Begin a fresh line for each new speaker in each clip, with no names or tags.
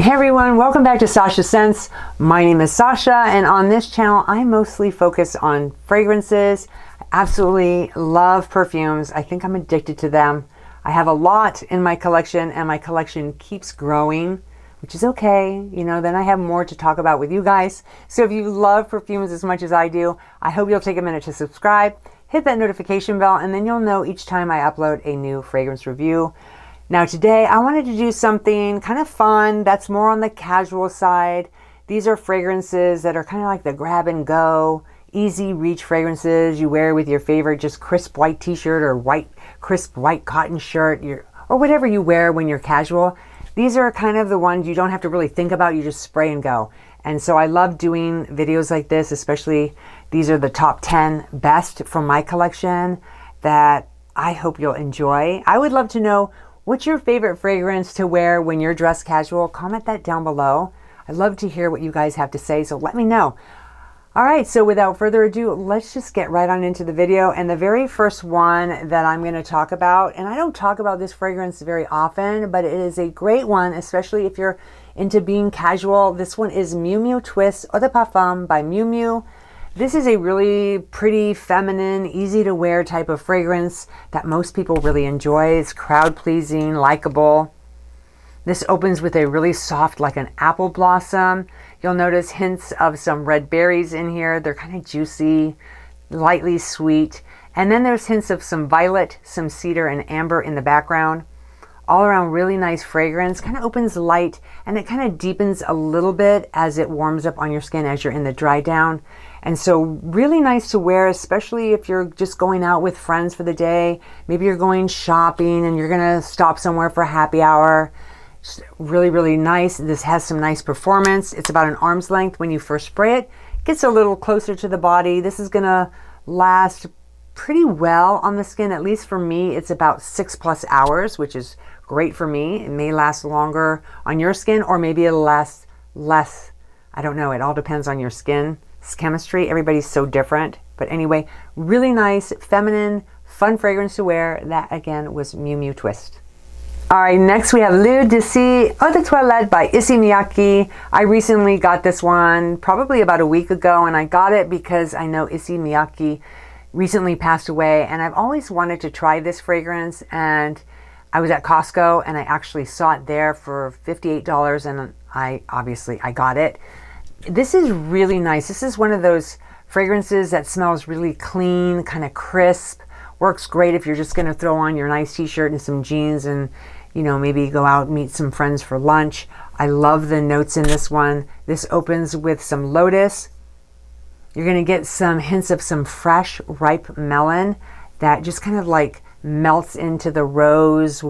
Hey everyone, welcome back to Sasha Scents. My name is Sasha, and on this channel I mostly focus on fragrances. I absolutely love perfumes. I think I'm addicted to them. I have a lot in my collection and my collection keeps growing, which is okay. You know, then I have more to talk about with you guys. So if you love perfumes as much as I do, I hope you'll take a minute to subscribe, hit that notification bell, and then you'll know each time I upload a new fragrance review. Now today I wanted to do something kind of fun that's more on the casual side. These are fragrances that are kind of like the grab and go, easy reach fragrances you wear with your favorite just crisp white t-shirt or crisp white cotton shirt, or whatever you wear when you're casual. These are kind of the ones you don't have to really think about, you just spray and go. And so I love doing videos like this, especially these are the top 10 best from my collection that I hope you'll enjoy. I would love to know, what's your favorite fragrance to wear when you're dressed casual? Comment that down below. I'd love to hear what you guys have to say, so let me know. All right, so without further ado, let's just get right on into the video. And the very first one that I'm going to talk about, and I don't talk about this fragrance very often, but it is a great one, especially if you're into being casual. This one is Miu Miu Twist Eau de Parfum by Miu Miu. This is a really pretty, feminine, easy to wear type of fragrance that most people really enjoy. It's crowd pleasing, likable. This opens with a really soft, like an apple blossom. You'll notice hints of some red berries in here. They're kind of juicy, lightly sweet. And then there's hints of some violet, some cedar, and amber in the background. All around really nice fragrance. Kind of opens light and it kind of deepens a little bit as it warms up on your skin as you're in the dry down. And so really nice to wear, especially if you're just going out with friends for the day. Maybe you're going shopping and you're gonna stop somewhere for happy hour. Just really, really nice. This has some nice performance. It's about an arm's length when you first spray it. Gets a little closer to the body. This is gonna last pretty well on the skin. At least for me, it's about 6+ hours, which is great for me. It may last longer on your skin, or maybe it'll last less. I don't know. It all depends on your skin. It's chemistry. Everybody's so different. But anyway, really nice, feminine, fun fragrance to wear. That again was Miu Miu Twist. All right, next we have L'Eau d'Issey Eau de Toilette by Issey MIYAKI. I recently got this one probably about a week ago, and I got it because I know Issey MIYAKI recently passed away, and I've always wanted to try this fragrance. And I was at Costco and I actually saw it there for $58, and I got it. This is really nice. This is one of those fragrances that smells really clean, kind of crisp. Works great if you're just going to throw on your nice t-shirt and some jeans and, you know, maybe go out and meet some friends for lunch. I love the notes in this one. This opens with some lotus. You're going to get some hints of some fresh, ripe melon that just kind of like melts into the rose.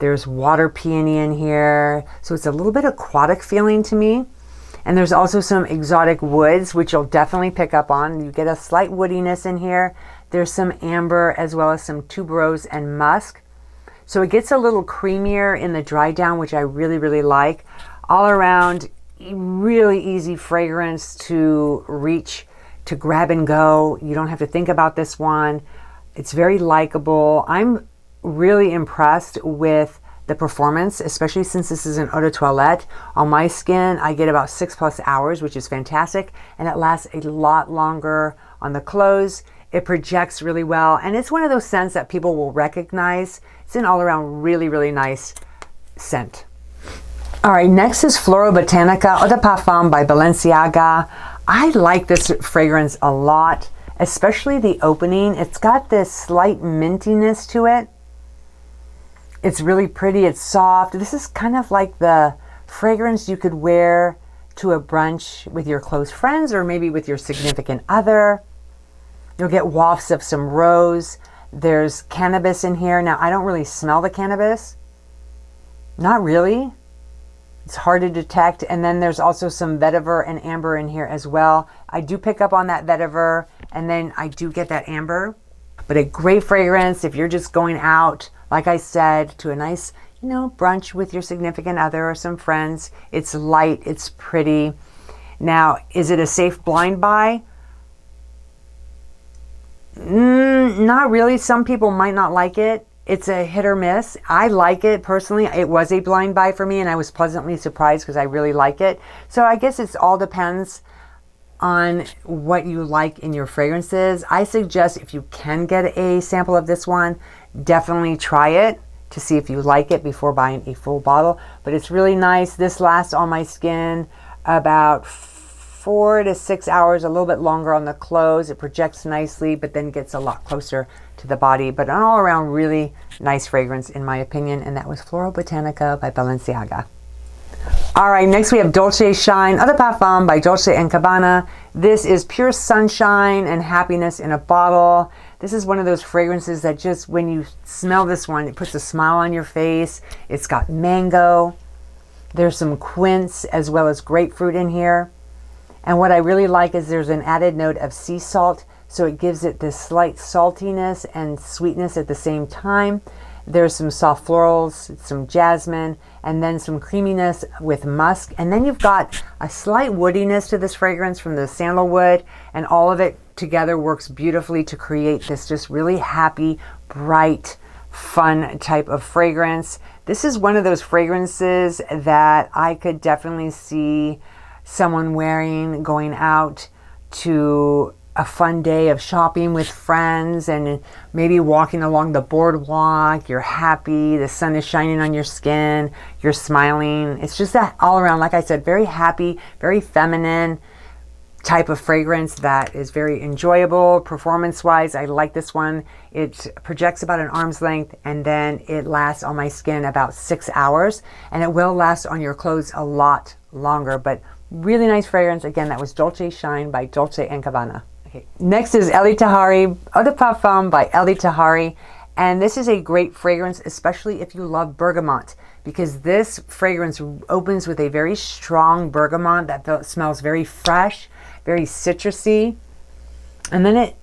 There's water peony in here. So it's a little bit aquatic feeling to me. And there's also some exotic woods, which you'll definitely pick up on. You get a slight woodiness in here. There's some amber as well as some tuberose and musk. So it gets a little creamier in the dry down, which I really, really like. All around, really easy fragrance to reach, to grab and go. You don't have to think about this one. It's very likable. I'm really impressed with the performance, especially since this is an eau de toilette. On my skin, I get about 6+ hours, which is fantastic, and it lasts a lot longer on the clothes. It projects really well, and it's one of those scents that people will recognize. It's an all-around really, really nice scent. All right, next is FLORABOTANICA Eau de Parfum by Balenciaga. I like this fragrance a lot, especially the opening. It's got this slight mintiness to it. It's really pretty, it's soft. This is kind of like the fragrance you could wear to a brunch with your close friends or maybe with your significant other. You'll get wafts of some rose. There's cannabis in here. Now, I don't really smell the cannabis. Not really. It's hard to detect. And then there's also some vetiver and amber in here as well. I do pick up on that vetiver, and then I do get that amber. But a great fragrance if you're just going out, like I said, to a nice, you know, brunch with your significant other or some friends. It's light, it's pretty. Now, is it a safe blind buy? Not really. Some people might not like it. It's a hit or miss. I like it personally. It was a blind buy for me, and I was pleasantly surprised because I really like it. So I guess it all depends on what you like in your fragrances. I suggest if you can get a sample of this one, definitely try it to see if you like it before buying a full bottle. But it's really nice. This lasts on my skin about 4 to 6 hours, a little bit longer on the clothes. It projects nicely, but then gets a lot closer to the body. But an all around really nice fragrance in my opinion. And that was FLORABOTANICA by Balenciaga. All right, next we have Dolce Shine Eau de Parfum by Dolce & Gabbana. This is pure sunshine and happiness in a bottle. This is one of those fragrances that just, when you smell this one, it puts a smile on your face. It's got mango. There's some quince as well as grapefruit in here. And what I really like is there's an added note of sea salt, so it gives it this slight saltiness and sweetness at the same time. There's some soft florals, some jasmine, and then some creaminess with musk. And then you've got a slight woodiness to this fragrance from the sandalwood, and all of it together works beautifully to create this just really happy, bright, fun type of fragrance. This is one of those fragrances that I could definitely see someone wearing, going out to a fun day of shopping with friends and maybe walking along the boardwalk. You're happy, the sun is shining on your skin, you're smiling. It's just that all around, like I said, very happy, very feminine type of fragrance that is very enjoyable. Performance wise, I like this one. It projects about an arm's length, and then it lasts on my skin about 6 hours, and it will last on your clothes a lot longer. But really nice fragrance. Again, that was Dolce Shine by Dolce & Gabbana. Okay. Next is ELIE Tahari Eau de Parfum by ELIE Tahari. And this is a great fragrance, especially if you love bergamot, because this fragrance opens with a very strong bergamot that smells very fresh, very citrusy. And then it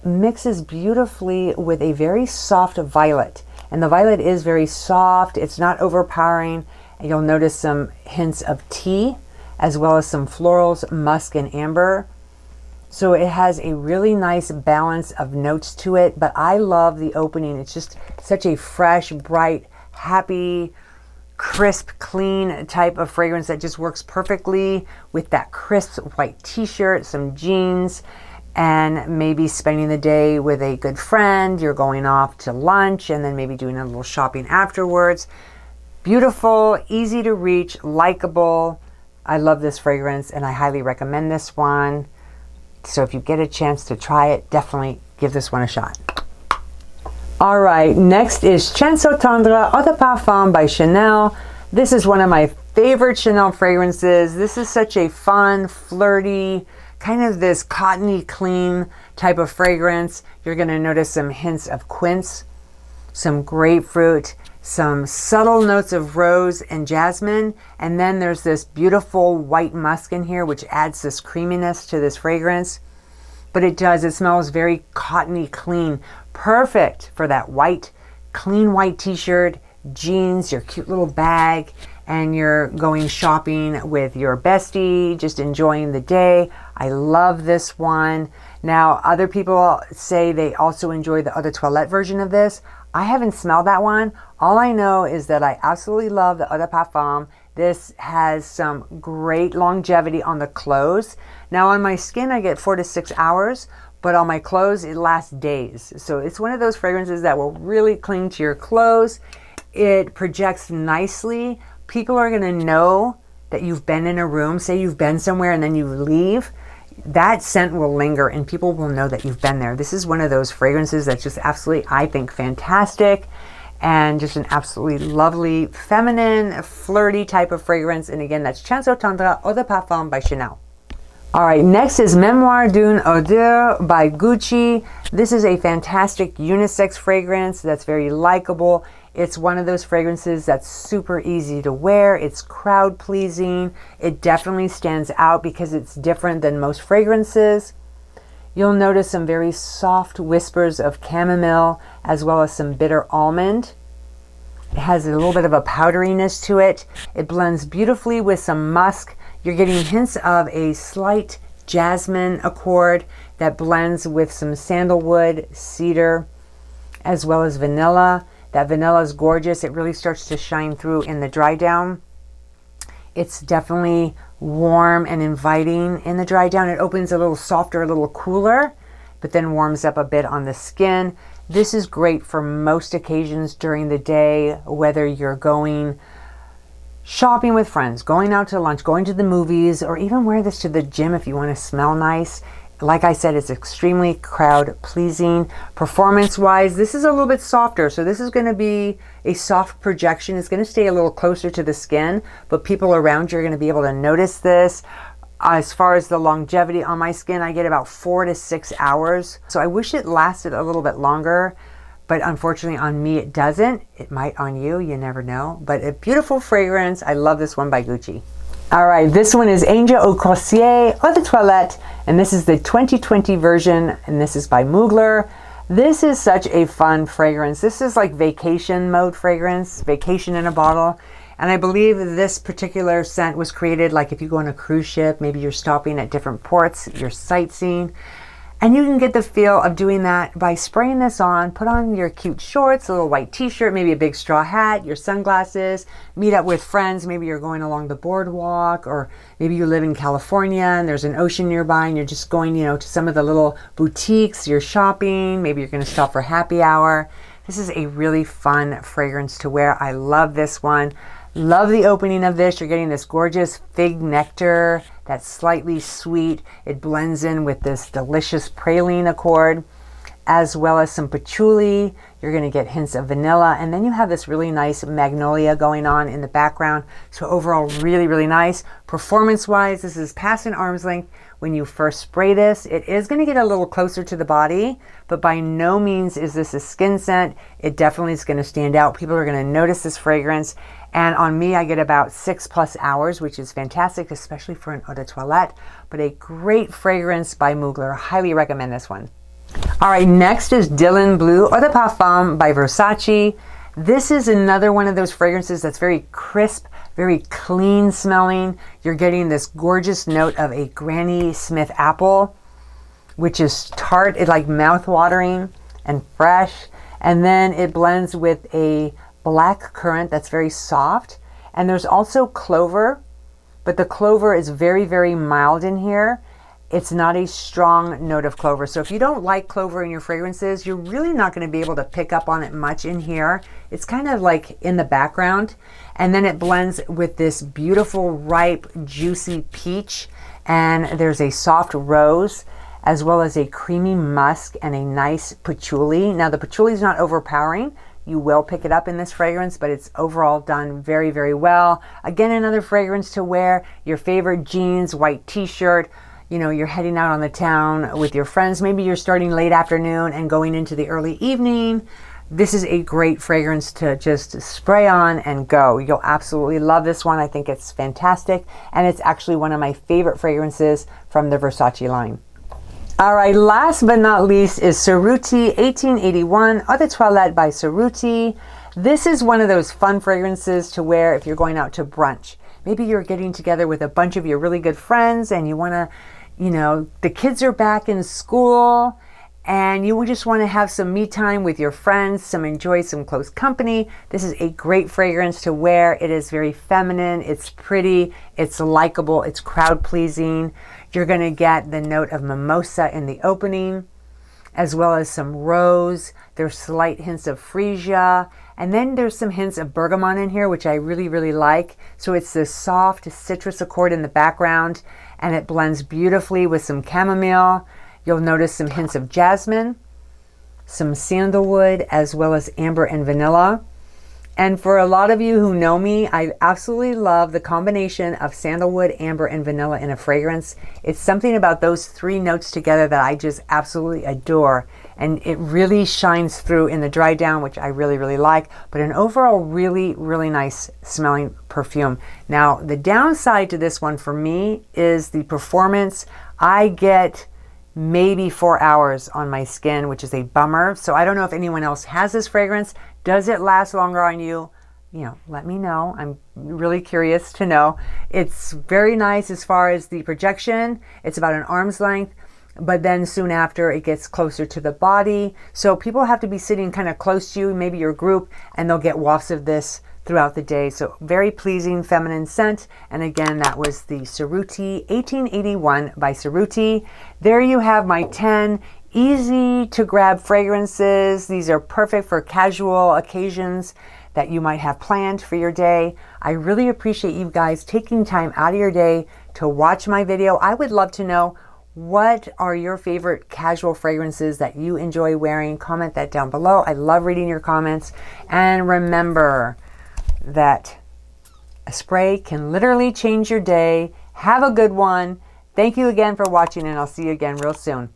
mixes beautifully with a very soft violet. And the violet is very soft. It's not overpowering. And you'll notice some hints of tea, as well as some florals, musk, and amber. So it has a really nice balance of notes to it, but I love the opening. It's just such a fresh, bright, happy, crisp, clean type of fragrance that just works perfectly with that crisp white t-shirt, some jeans, and maybe spending the day with a good friend. You're going off to lunch and then maybe doing a little shopping afterwards. Beautiful, easy to reach, likable. I love this fragrance and I highly recommend this one. So if you get a chance to try it, definitely give this one a shot. All right, next is Tendre Eau de Parfum by Chanel. This is one of my favorite Chanel fragrances. This is such a fun, flirty, kind of this cottony clean type of fragrance. You're gonna notice some hints of quince, some grapefruit, some subtle notes of rose and jasmine, and then there's this beautiful white musk in here which adds this creaminess to this fragrance. But it smells very cottony clean, perfect for that white, clean white t-shirt, jeans, your cute little bag, and you're going shopping with your bestie, just enjoying the day. I love this one. Now, other people say they also enjoy the Eau de Toilette version of this. I haven't smelled that one. All I know is that I absolutely love the Eau de Parfum. This has some great longevity on the clothes. Now on my skin, I get 4 to 6 hours, but on my clothes, it lasts days. So it's one of those fragrances that will really cling to your clothes. It projects nicely. People are gonna know that you've been in a room. Say you've been somewhere and then you leave. That scent will linger and people will know that you've been there. This is one of those fragrances that's just absolutely, I think, fantastic, and just an absolutely lovely, feminine, flirty type of fragrance. And again, that's Tendre Eau de Parfum by Chanel. All right, next is Mémoire d'une Odeur by Gucci. This is a fantastic unisex fragrance that's very likable. It's one of those fragrances that's super easy to wear. It's crowd pleasing. It definitely stands out because it's different than most fragrances. You'll notice some very soft whispers of chamomile as well as some bitter almond. It has a little bit of a powderiness to it. It blends beautifully with some musk. You're getting hints of a slight jasmine accord that blends with some sandalwood, cedar, as well as vanilla. That vanilla is gorgeous. It really starts to shine through in the dry down. It's definitely warm and inviting in the dry down. It opens a little softer, a little cooler, but then warms up a bit on the skin. This is great for most occasions during the day, whether you're going shopping with friends, going out to lunch, going to the movies, or even wear this to the gym if you want to smell nice. Like I said, it's extremely crowd pleasing. Performance wise, this is a little bit softer. So this is going to be a soft projection. It's going to stay a little closer to the skin, but people around you are going to be able to notice this. As far as the longevity on my skin, I get about 4 to 6 hours. So I wish it lasted a little bit longer, but unfortunately on me it doesn't. It might on you, you never know. But a beautiful fragrance. I love this one by Gucci. All right, this one is Angel au Croisiere Eau de Toilette, and this is the 2020 version, and this is by Mugler. This is such a fun fragrance. This is like vacation mode fragrance, vacation in a bottle. And I believe this particular scent was created like if you go on a cruise ship, maybe you're stopping at different ports, you're sightseeing. And you can get the feel of doing that by spraying this on. Put on your cute shorts, a little white t-shirt, maybe a big straw hat, your sunglasses, meet up with friends. Maybe you're going along the boardwalk, or maybe you live in California and there's an ocean nearby and you're just going, to some of the little boutiques, you're shopping. Maybe you're going to stop for happy hour. This is a really fun fragrance to wear. I love this one. Love the opening of this. You're getting this gorgeous fig nectar that's slightly sweet. It blends in with this delicious praline accord, as well as some patchouli. You're going to get hints of vanilla, and then you have this really nice magnolia going on in the background. So overall, really, really nice. Performance-wise, this is past an arm's length. When you first spray this, it is going to get a little closer to the body, but by no means is this a skin scent. It definitely is going to stand out. People are going to notice this fragrance. And on me, I get about 6+ hours, which is fantastic, especially for an eau de toilette. But a great fragrance by Mugler. Highly recommend this one. All right, next is Dylan Blue Eau de Parfum by Versace. This is another one of those fragrances that's very crisp, very clean smelling. You're getting this gorgeous note of a Granny Smith apple, which is tart, it's like mouth-watering and fresh. And then it blends with a black currant that's very soft. And there's also clover, but the clover is very, very mild in here. It's not a strong note of clover. So if you don't like clover in your fragrances, you're really not going to be able to pick up on it much in here. It's kind of like in the background. And then it blends with this beautiful, ripe, juicy peach. And there's a soft rose, as well as a creamy musk and a nice patchouli. Now the patchouli is not overpowering. You will pick it up in this fragrance, but it's overall done very, very well. Again, another fragrance to wear. Your favorite jeans, white t-shirt. You're heading out on the town with your friends. Maybe you're starting late afternoon and going into the early evening. This is a great fragrance to just spray on and go. You'll absolutely love this one. I think it's fantastic. And it's actually one of my favorite fragrances from the Versace line. All right, last but not least is Cerutti 1881 Eau de Toilette by Cerutti. This is one of those fun fragrances to wear if you're going out to brunch. Maybe you're getting together with a bunch of your really good friends and you want to, the kids are back in school and you just want to have some me time with your friends, enjoy some close company. This is a great fragrance to wear. It is very feminine, it's pretty, it's likable, it's crowd pleasing. You're going to get the note of mimosa in the opening, as well as some rose. There's slight hints of freesia. And then there's some hints of bergamot in here, which I really, really like. So it's this soft citrus accord in the background, and it blends beautifully with some chamomile. You'll notice some hints of jasmine, some sandalwood, as well as amber and vanilla. And for a lot of you who know me, I absolutely love the combination of sandalwood, amber, and vanilla in a fragrance. It's something about those three notes together that I just absolutely adore. And it really shines through in the dry down, which I really, really like. But an overall really, really nice smelling perfume. Now, the downside to this one for me is the performance. I get maybe 4 hours on my skin, which is a bummer. So I don't know if anyone else has this fragrance. Does it last longer on you? Let me know. I'm really curious to know. It's very nice as far as the projection. It's about an arm's length. but then soon after it gets closer to the body. So people have to be sitting kind of close to you, maybe your group, and they'll get wafts of this throughout the day. So very pleasing feminine scent. And again, that was the Cerutti 1881 by Cerutti. There you have my 10 easy to grab fragrances. These are perfect for casual occasions that you might have planned for your day. I really appreciate you guys taking time out of your day to watch my video. I would love to know, what are your favorite casual fragrances that you enjoy wearing? Comment that down below. I love reading your comments. And remember that a spray can literally change your day. Have a good one. Thank you again for watching, and I'll see you again real soon.